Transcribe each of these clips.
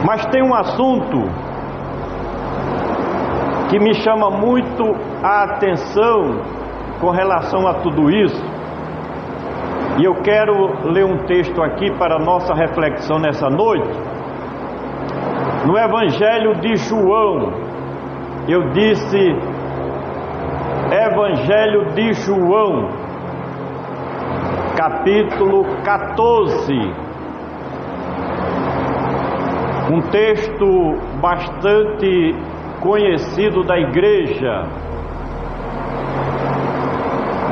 Mas tem um assunto que me chama muito a atenção com relação a tudo isso, e eu quero ler um texto aqui para a nossa reflexão nessa noite, no Evangelho de João. Eu disse Evangelho de João, capítulo 14, um texto bastante conhecido da igreja,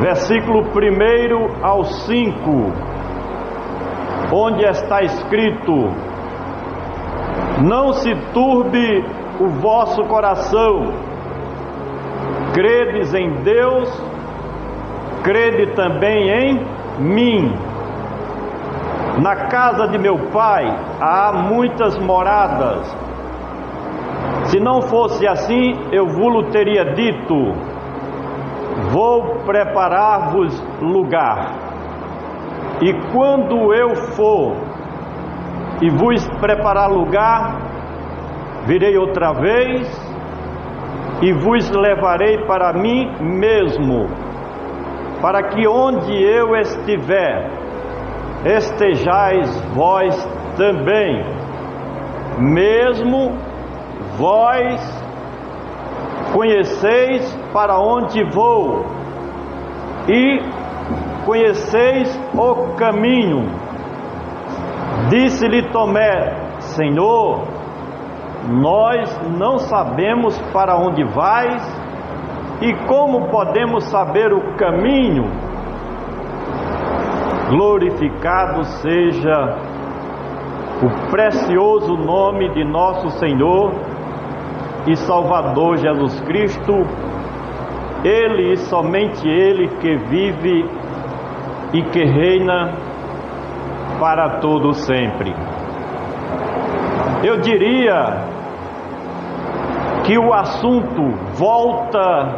versículo 1 ao 5, onde está escrito: não se turbe o vosso coração, credes em Deus, crede também em mim. Na casa de meu pai há muitas moradas. Se não fosse assim, eu vos teria dito: vou preparar-vos lugar. E quando eu for e vos preparar lugar, virei outra vez e vos levarei para mim mesmo, para que onde eu estiver, estejais vós também. Mesmo vós conheceis para onde vou e conheceis o caminho. Disse-lhe Tomé: Senhor, nós não sabemos para onde vais e como podemos saber o caminho? Glorificado seja o precioso nome de nosso Senhor e Salvador Jesus Cristo, Ele e somente Ele, que vive e que reina para todo sempre. Eu diria que o assunto volta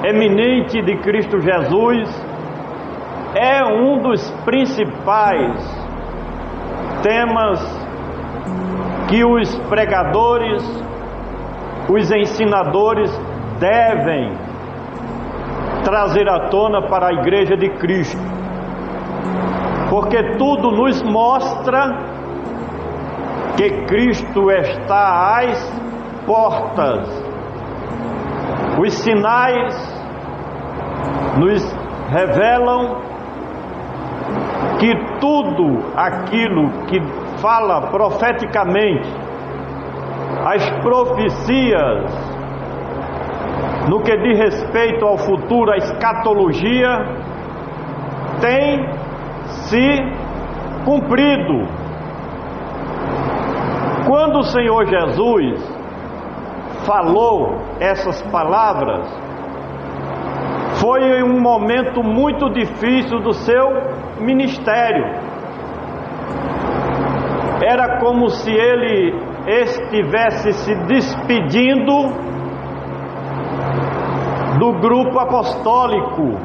eminente de Cristo Jesus é um dos principais temas que os pregadores, os ensinadores devem trazer à tona para a igreja de Cristo, porque tudo nos mostra que Cristo está às portas. Os sinais nos revelam que tudo aquilo que fala profeticamente, as profecias no que diz respeito ao futuro, a escatologia, tem se cumprido. Quando o Senhor Jesus falou essas palavras, foi um momento muito difícil do seu ministério. Era como se ele estivesse se despedindo do grupo apostólico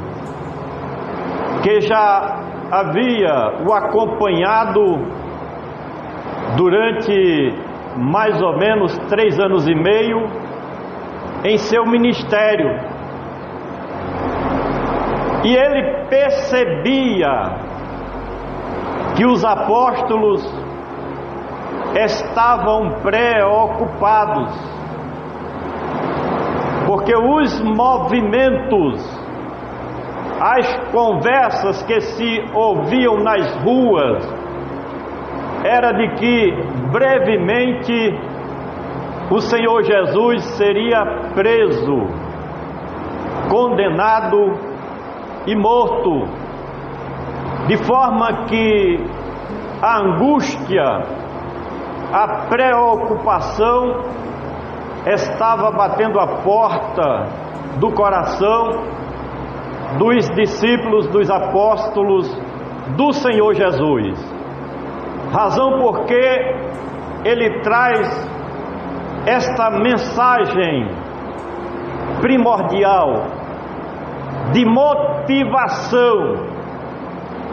que já havia o acompanhado durante mais ou menos 3 anos e meio em seu ministério. E ele percebia que os apóstolos estavam preocupados, porque os movimentos, as conversas que se ouviam nas ruas, era de que brevemente o Senhor Jesus seria preso, condenado e morto, de forma que a angústia, a preocupação estava batendo a porta do coração dos discípulos, dos apóstolos do Senhor Jesus. Razão porque ele traz esta mensagem primordial de motivação: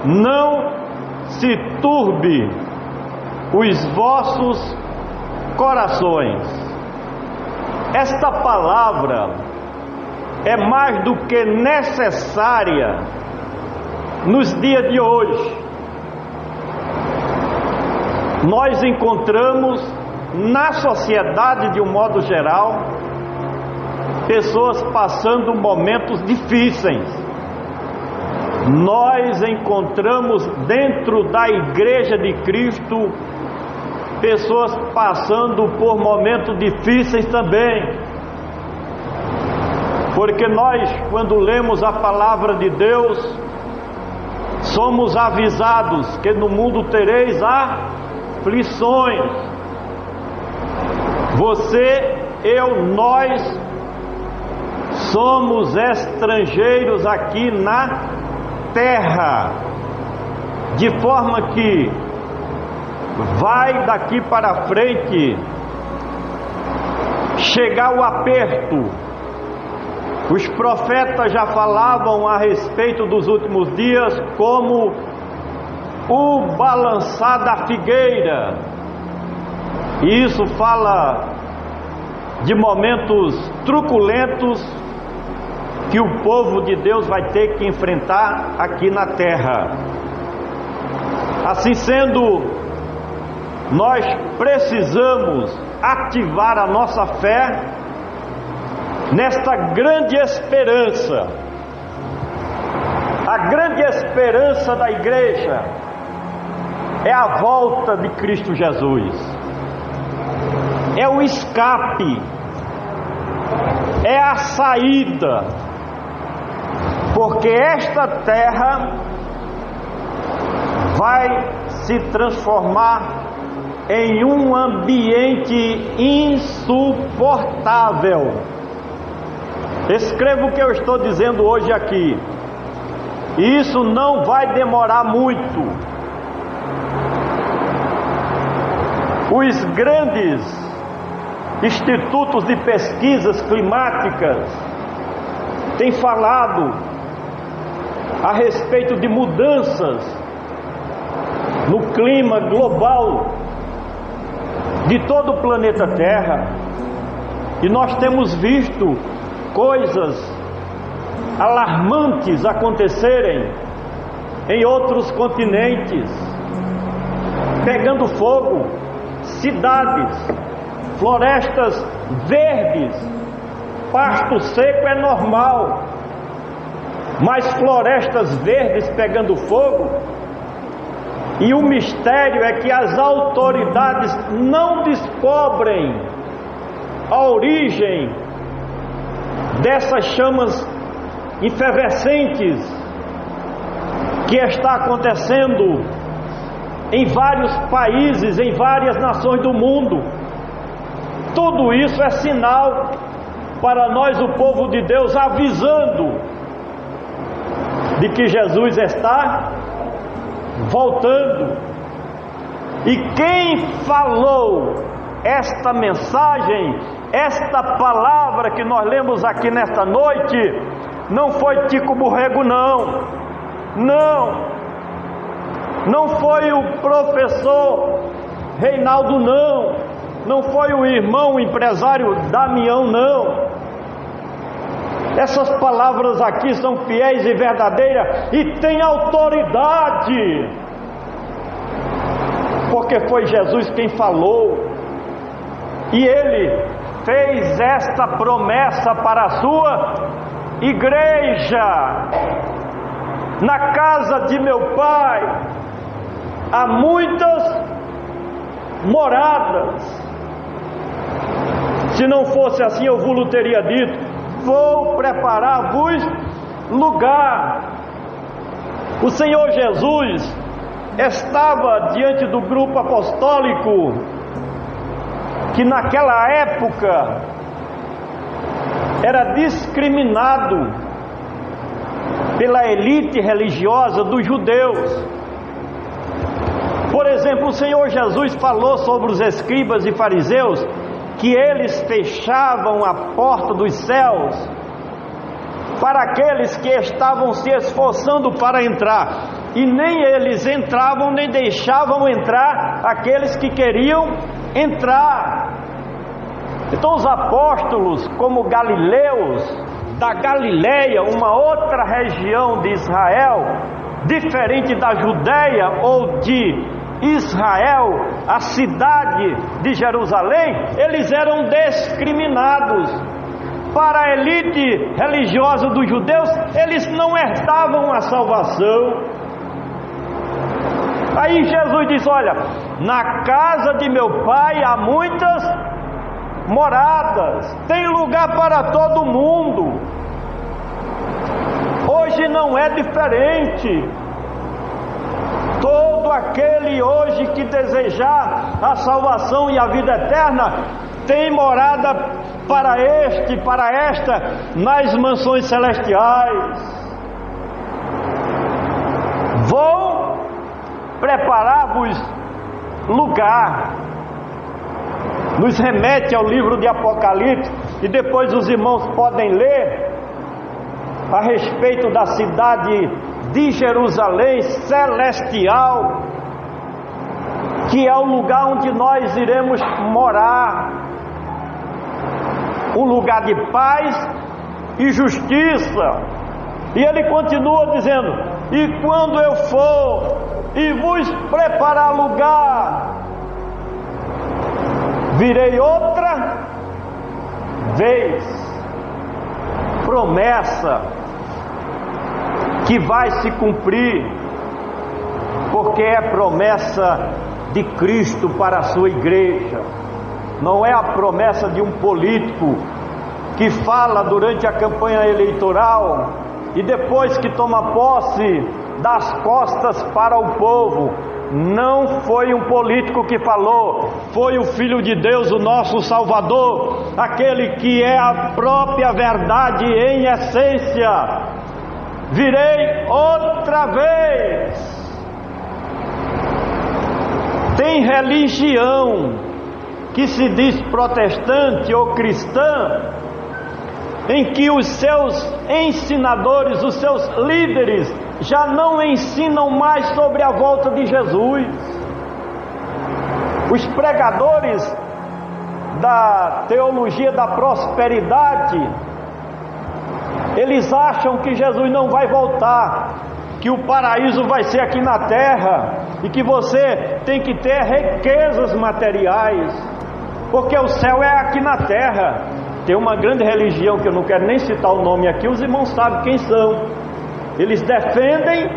não se turbe os vossos corações. Esta palavra é mais do que necessária nos dias de hoje. Nós encontramos na sociedade, de um modo geral, pessoas passando momentos difíceis. Nós encontramos dentro da Igreja de Cristo pessoas passando por momentos difíceis também, porque nós, quando lemos a palavra de Deus, somos avisados que no mundo tereis aflições. Você, eu, nós somos estrangeiros aqui na terra, de forma que vai daqui para frente chegar o aperto. Os profetas já falavam a respeito dos últimos dias como o balançar da figueira, e isso fala de momentos truculentos que o povo de Deus vai ter que enfrentar aqui na terra. Assim sendo, nós precisamos ativar a nossa fé nesta grande esperança. A grande esperança da igreja é a volta de Cristo Jesus, é o escape, é a saída, porque esta terra vai se transformar em um ambiente insuportável. Escreva o que eu estou dizendo hoje aqui, e isso não vai demorar muito. Os grandes institutos de pesquisas climáticas têm falado a respeito de mudanças no clima global de todo o planeta Terra, e nós temos visto coisas alarmantes acontecerem em outros continentes, pegando fogo, cidades, florestas verdes. Pasto seco é normal, mas florestas verdes pegando fogo. E o mistério é que as autoridades não descobrem a origem dessas chamas efervescentes que está acontecendo em vários países, em várias nações do mundo. Tudo isso é sinal para nós, o povo de Deus, avisando de que Jesus está voltando. E quem falou esta mensagem, esta palavra que nós lemos aqui nesta noite, não foi Tico Borrego, não foi o professor Reinaldo, não foi o irmão empresário Damião, não. Essas palavras aqui são fiéis e verdadeiras e têm autoridade, porque foi Jesus quem falou, e Ele fez esta promessa para a sua igreja: na casa de meu Pai há muitas moradas. Se não fosse assim, eu vos teria dito: vou preparar-vos lugar. O Senhor Jesus estava diante do grupo apostólico, que naquela época era discriminado pela elite religiosa dos judeus. Por exemplo, o Senhor Jesus falou sobre os escribas e fariseus, que eles fechavam a porta dos céus para aqueles que estavam se esforçando para entrar. e nem eles entravam, nem deixavam entrar aqueles que queriam entrar. Então os apóstolos, como galileus da Galileia, uma outra região de Israel, diferente da Judéia ou de Israel, a cidade de Jerusalém, eles eram discriminados. Para a elite religiosa dos judeus, eles não herdavam a salvação. Aí Jesus diz: olha, na casa de meu pai há muitas moradas, tem lugar para todo mundo. Hoje não é diferente. Todo aquele hoje que desejar a salvação e a vida eterna tem morada para esta, nas mansões celestiais. Vou preparar-vos lugar. Nos remete ao livro de Apocalipse, e depois os irmãos podem ler a respeito da cidade de Jerusalém celestial, que é o lugar onde nós iremos morar, um lugar de paz e justiça. E ele continua dizendo: e quando eu for e vos preparar lugar, virei outra vez. Promessa que vai se cumprir, porque é promessa de Cristo para a sua igreja. Não é a promessa de um político que fala durante a campanha eleitoral e depois que toma posse dá as costas para o povo. Não foi um político que falou, foi o Filho de Deus, o nosso Salvador, aquele que é a própria verdade em essência. Virei outra vez. Tem religião que se diz protestante ou cristã, em que os seus ensinadores, os seus líderes, já não ensinam mais sobre a volta de Jesus. Os pregadores da teologia da prosperidade, eles acham que Jesus não vai voltar, que o paraíso vai ser aqui na terra, e que você tem que ter riquezas materiais, porque o céu é aqui na terra. Tem uma grande religião que eu não quero nem citar o nome aqui, os irmãos sabem quem são. Eles defendem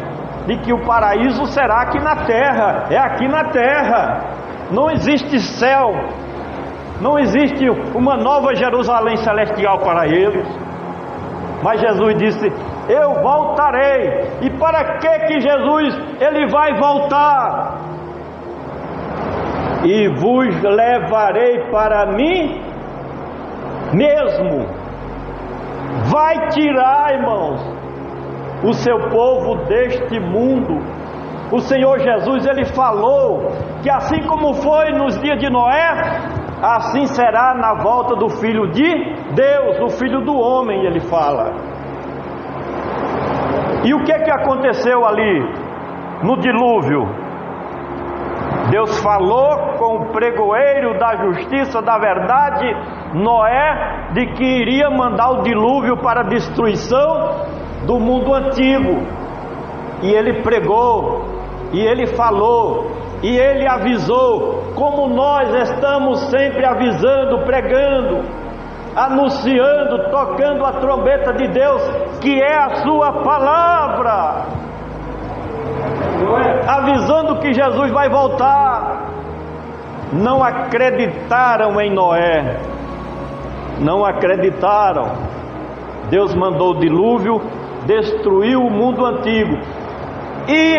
de que o paraíso será aqui na terra, é aqui na terra. Não existe céu, não existe uma nova Jerusalém celestial para eles. Mas Jesus disse: eu voltarei. E para que Jesus ele vai voltar? E vos levarei para mim mesmo. Vai tirar, irmãos, o seu povo deste mundo. O Senhor Jesus, ele falou que assim como foi nos dias de Noé, assim será na volta do Filho de Deus, o Filho do homem, ele fala. E o que aconteceu ali no dilúvio? Deus falou com o pregoeiro da justiça, da verdade, Noé, de que iria mandar o dilúvio para a destruição do mundo antigo. E ele pregou, e ele falou, e ele avisou, como nós estamos sempre avisando, pregando, anunciando, tocando a trombeta de Deus, que é a sua palavra, avisando que Jesus vai voltar. Não acreditaram em Noé, não acreditaram. Deus mandou o dilúvio, destruiu o mundo antigo, e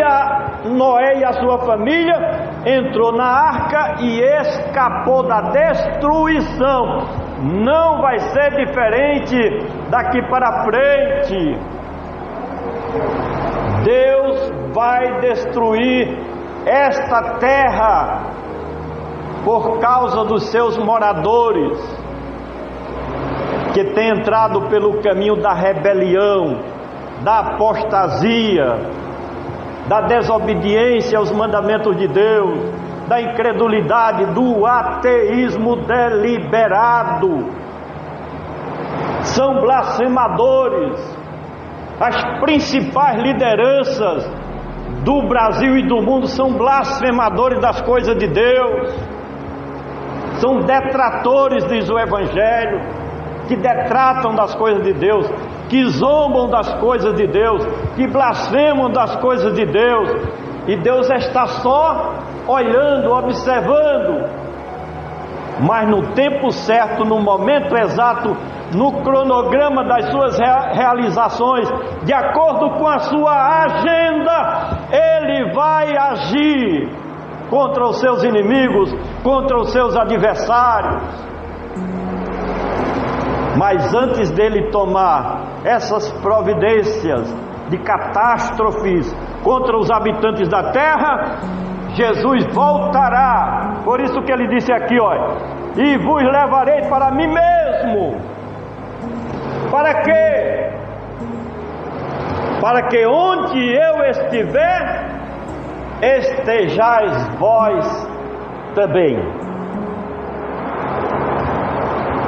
Noé e a sua família entrou na arca e escapou da destruição. Não vai ser diferente daqui para frente. Deus vai destruir esta terra por causa dos seus moradores, que têm entrado pelo caminho da rebelião, da apostasia. da desobediência aos mandamentos de Deus, da incredulidade, do ateísmo deliberado. São blasfemadores. As principais lideranças do Brasil e do mundo são blasfemadores das coisas de Deus. São detratores, diz o Evangelho, que detratam das coisas de Deus, que zombam das coisas de Deus, que blasfemam das coisas de Deus. E Deus está só olhando, observando. Mas no tempo certo, no momento exato, no cronograma das suas realizações, de acordo com a sua agenda, Ele vai agir contra os seus inimigos, contra os seus adversários. Mas antes dele tomar essas providências de catástrofes contra os habitantes da terra, Jesus voltará. Por isso que ele disse aqui, olha: e vos levarei para mim mesmo. Para quê? Para que onde eu estiver, estejais vós também.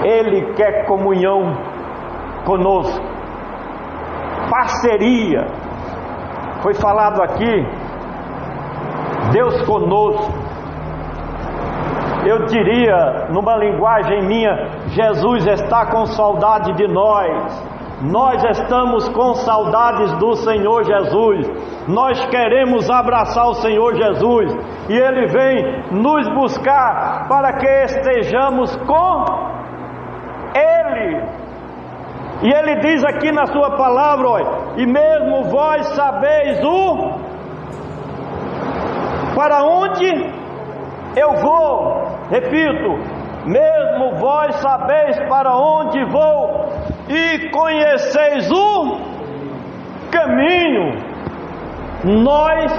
Ele quer comunhão conosco, parceria. Foi falado aqui, Deus conosco. Eu diria, numa linguagem minha, Jesus está com saudade de nós. Nós estamos com saudades do Senhor Jesus. Nós queremos abraçar o Senhor Jesus, e Ele vem nos buscar para que estejamos com Ele. E Ele diz aqui na sua palavra, olha: e mesmo vós sabeis para onde eu vou. Repito, mesmo vós sabeis para onde vou, e conheceis o caminho. Nós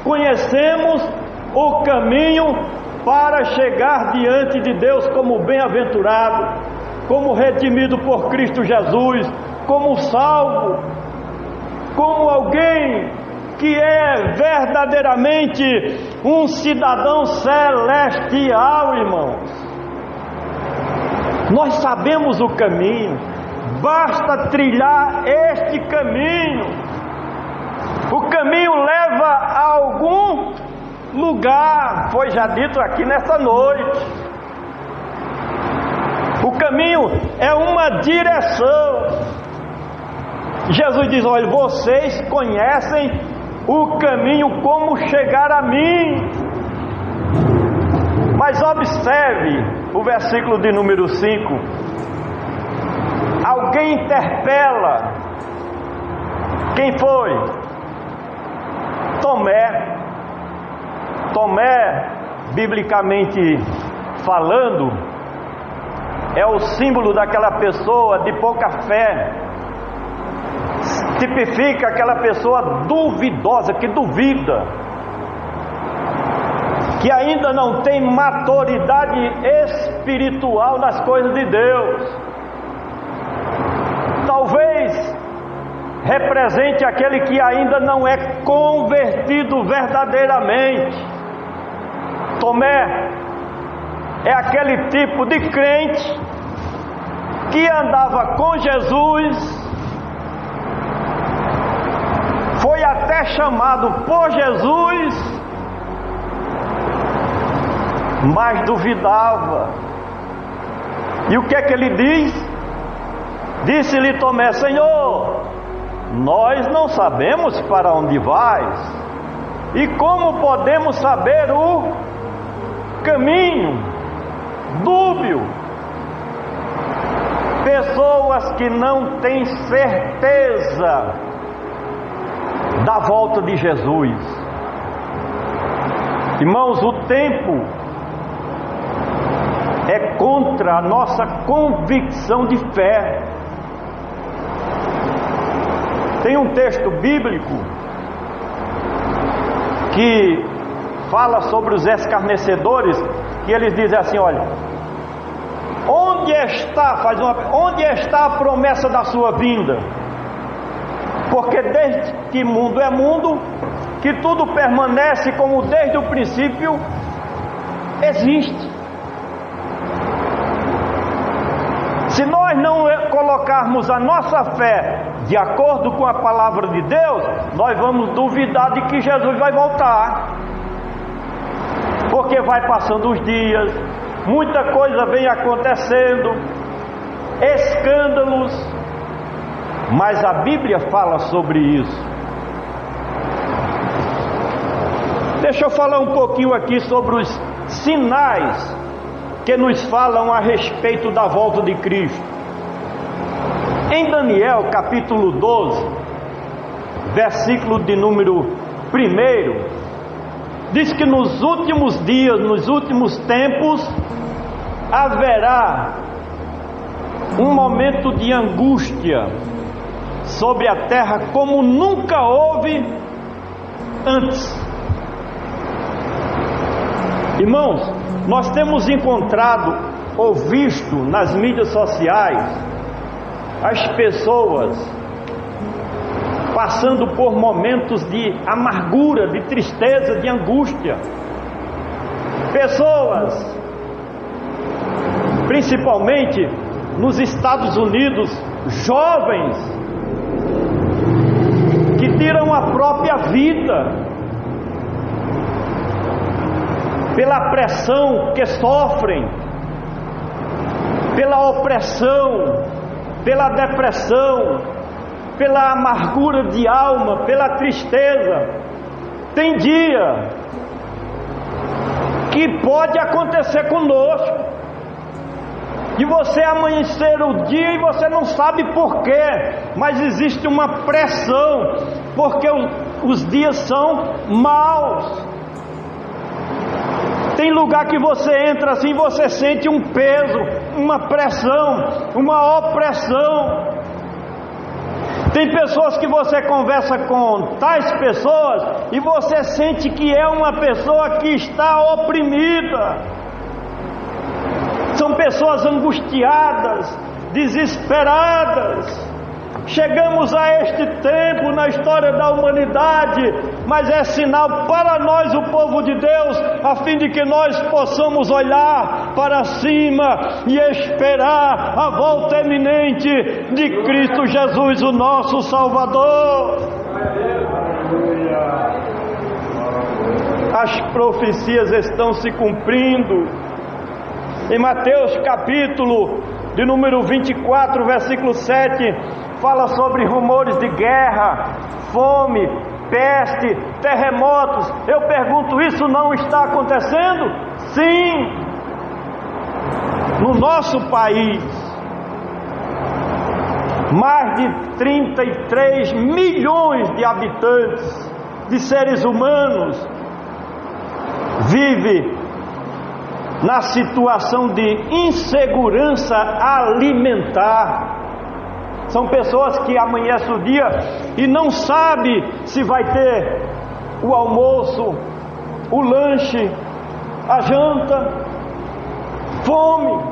conhecemos o caminho para chegar diante de Deus como bem-aventurado, como redimido por Cristo Jesus, como salvo, como alguém que é verdadeiramente um cidadão celestial, irmãos. Nós sabemos o caminho, basta trilhar este caminho. O caminho leva a algum lugar, foi já dito aqui nessa noite. O caminho é uma direção. Jesus diz: olha, vocês conhecem o caminho como chegar a mim. Mas observe o versículo de número 5. Alguém interpela. Quem foi? Tomé. Tomé, biblicamente falando, é o símbolo daquela pessoa de pouca fé. Tipifica aquela pessoa duvidosa, que duvida, que ainda não tem maturidade espiritual nas coisas de Deus. Talvez represente aquele que ainda não é convertido verdadeiramente. Tomé é aquele tipo de crente que andava com Jesus, foi até chamado por Jesus, mas duvidava. E o que é que ele diz? Disse-lhe Tomé: Senhor, nós não sabemos para onde vais, e como podemos saber o caminho? Dúbio. Pessoas que não têm certeza da volta de Jesus. Irmãos, o tempo é contra a nossa convicção de fé. Tem um texto bíblico que fala sobre os escarnecedores, que eles dizem assim: olha, onde está a promessa da sua vinda? Porque desde que mundo é mundo, que tudo permanece como desde o princípio existe. Se nós não colocarmos a nossa fé de acordo com a palavra de Deus, nós vamos duvidar de que Jesus vai voltar, porque vai passando os dias, muita coisa vem acontecendo, escândalos, mas a Bíblia fala sobre isso. Deixa eu falar um pouquinho aqui sobre os sinais que nos falam a respeito da volta de Cristo. Em Daniel capítulo 12, versículo de número 1, diz que nos últimos dias, nos últimos tempos, haverá um momento de angústia sobre a terra como nunca houve antes. Irmãos, nós temos encontrado ou visto nas mídias sociais as pessoas passando por momentos de amargura, de tristeza, de angústia. Pessoas, principalmente nos Estados Unidos, jovens que tiram a própria vida pela pressão que sofrem, pela opressão, pela depressão, pela amargura de alma, pela tristeza. Tem dia que pode acontecer conosco, de você amanhecer o dia e você não sabe porquê, mas existe uma pressão, porque os dias são maus. Tem lugar que você entra assim, você sente um peso, uma pressão, uma opressão. Tem pessoas que você conversa com tais pessoas e você sente que é uma pessoa que está oprimida. São pessoas angustiadas, desesperadas. Chegamos a este tempo na história da humanidade, mas é sinal para nós, o povo de Deus, a fim de que nós possamos olhar para cima e esperar a volta eminente de Cristo Jesus, o nosso Salvador. As profecias estão se cumprindo. Em Mateus capítulo de número 24, versículo 7, fala sobre rumores de guerra, fome, peste, terremotos. Eu pergunto, isso não está acontecendo? Sim, no nosso país, mais de 33 milhões de habitantes, de seres humanos, vive na situação de insegurança alimentar. São pessoas que amanhecem o dia e não sabe se vai ter o almoço, o lanche, a janta. Fome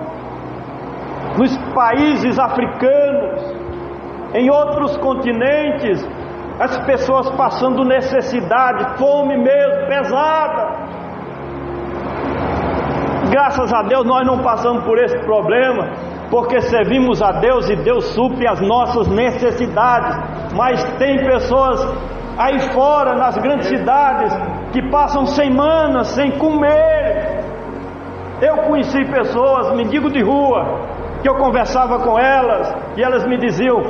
nos países africanos, em outros continentes, as pessoas passando necessidade, fome mesmo, pesada. Graças a Deus nós não passamos por esse problema, porque servimos a Deus e Deus supre as nossas necessidades. Mas tem pessoas aí fora, nas grandes cidades, que passam semanas sem comer. Eu conheci pessoas, mendigos de rua, que eu conversava com elas, e elas me diziam,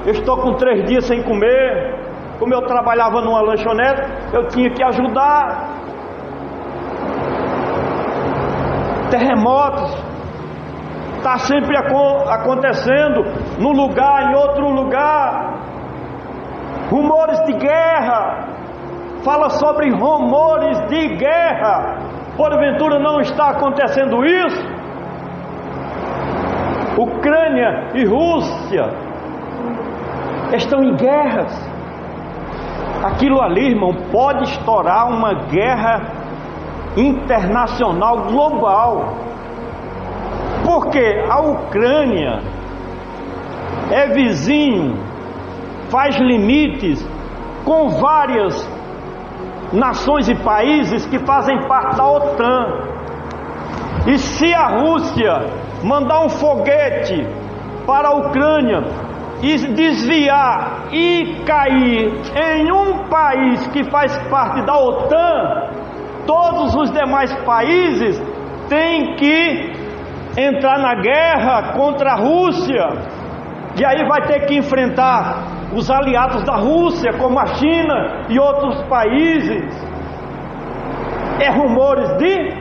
eu estou com 3 dias sem comer. Como eu trabalhava numa lanchonete, eu tinha que ajudar. Terremotos, está sempre acontecendo, num lugar, em outro lugar. Rumores de guerra, fala sobre rumores de guerra. Porventura não está acontecendo isso? Ucrânia e Rússia estão em guerras. Aquilo ali, irmão, pode estourar uma guerra internacional, global. Porque a Ucrânia é vizinho, faz limites com várias nações e países que fazem parte da OTAN. E se a Rússia mandar um foguete para a Ucrânia e desviar e cair em um país que faz parte da OTAN, todos os demais países têm que entrar na guerra contra a Rússia, e aí vai ter que enfrentar os aliados da Rússia, como a China e outros países. É rumores de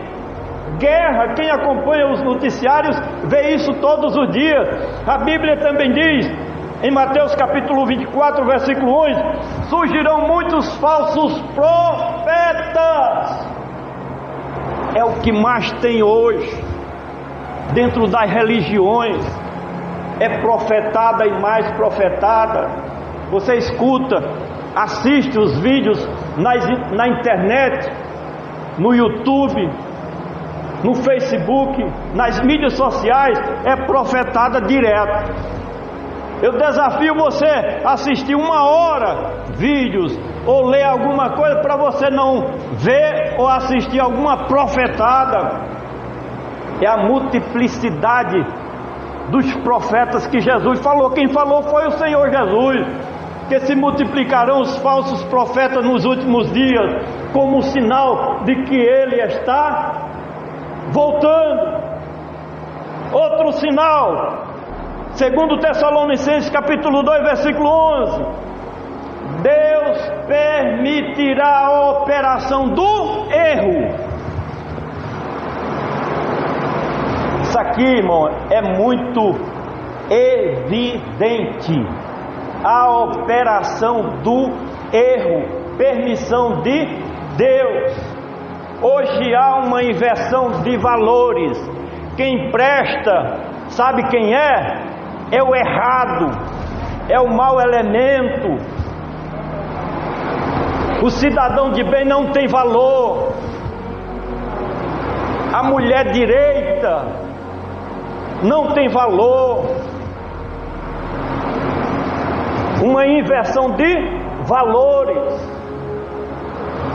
guerra. Quem acompanha os noticiários vê isso todos os dias. A Bíblia também diz, em Mateus capítulo 24, versículo 11: surgirão muitos falsos profetas. É o que mais tem hoje dentro das religiões. É profetada e mais profetada. Você escuta, assiste os vídeos na internet, no YouTube, no Facebook, nas mídias sociais, é profetada direto. Eu desafio você a assistir 1 hora vídeos ou ler alguma coisa para você não ver ou assistir alguma profetada. É a multiplicidade dos profetas que Jesus falou. Quem falou foi o Senhor Jesus, que se multiplicarão os falsos profetas nos últimos dias, como sinal de que Ele está voltando. Outro sinal, segundo Tessalonicenses capítulo 2, versículo 11: Deus permitirá a operação do erro. Isso aqui, irmão, é muito evidente. A operação do erro, permissão de Deus. Hoje há uma inversão de valores. Quem presta, sabe quem é? É o errado, é o mau elemento. O cidadão de bem não tem valor. A mulher direita não tem valor. Uma inversão de valores.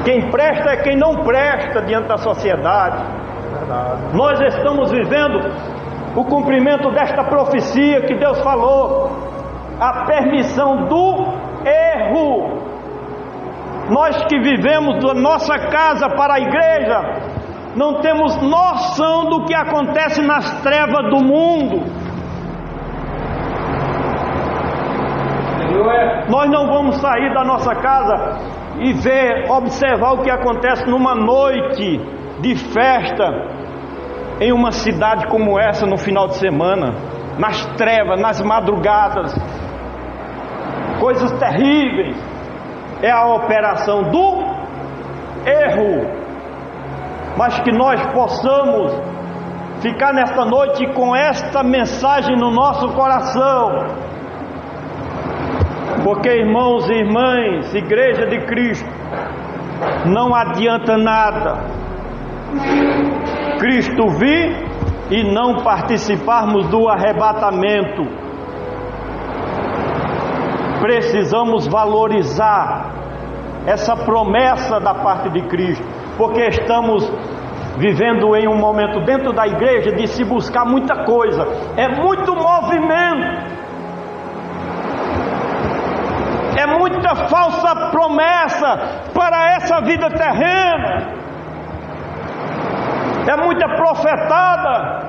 Quem presta é quem não presta diante da sociedade. Verdade. Nós estamos vivendo o cumprimento desta profecia que Deus falou, a permissão do erro. Nós que vivemos da nossa casa para a igreja, não temos noção do que acontece nas trevas do mundo. Nós não vamos sair da nossa casa e observar o que acontece numa noite de festa em uma cidade como essa no final de semana, nas trevas, nas madrugadas. Coisas terríveis. É a operação do erro. Mas que nós possamos ficar nesta noite com esta mensagem no nosso coração. Porque, irmãos e irmãs, Igreja de Cristo, não adianta nada Cristo vir e não participarmos do arrebatamento. Precisamos valorizar essa promessa da parte de Cristo, porque estamos vivendo em um momento dentro da igreja de se buscar muita coisa. É muito movimento, é muita falsa promessa para essa vida terrena, é muita profetada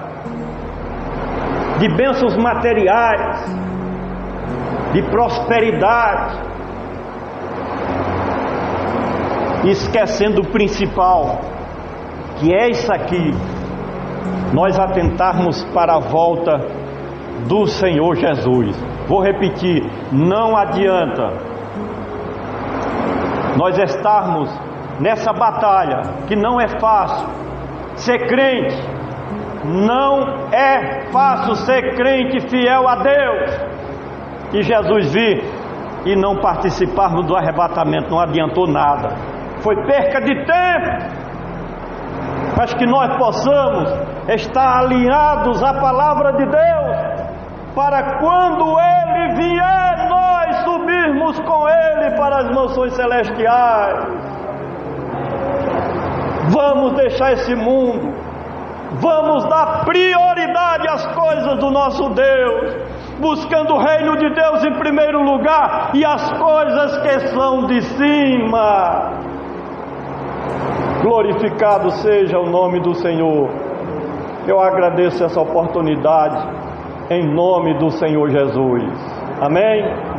de bênçãos materiais, de prosperidade, esquecendo o principal, que é isso aqui: nós atentarmos para a volta do Senhor Jesus. Vou repetir, não adianta nós estarmos nessa batalha, que não é fácil. Ser crente não é fácil, ser crente fiel a Deus. E Jesus vir e não participarmos do arrebatamento não adiantou nada, foi perca de tempo. Mas que nós possamos estar alinhados à palavra de Deus, para quando Ele vier, nós subirmos com Ele para as mansões celestiais. Vamos deixar esse mundo, vamos dar prioridade às coisas do nosso Deus, buscando o reino de Deus em primeiro lugar e as coisas que são de cima. Glorificado seja o nome do Senhor. Eu agradeço essa oportunidade em nome do Senhor Jesus. Amém?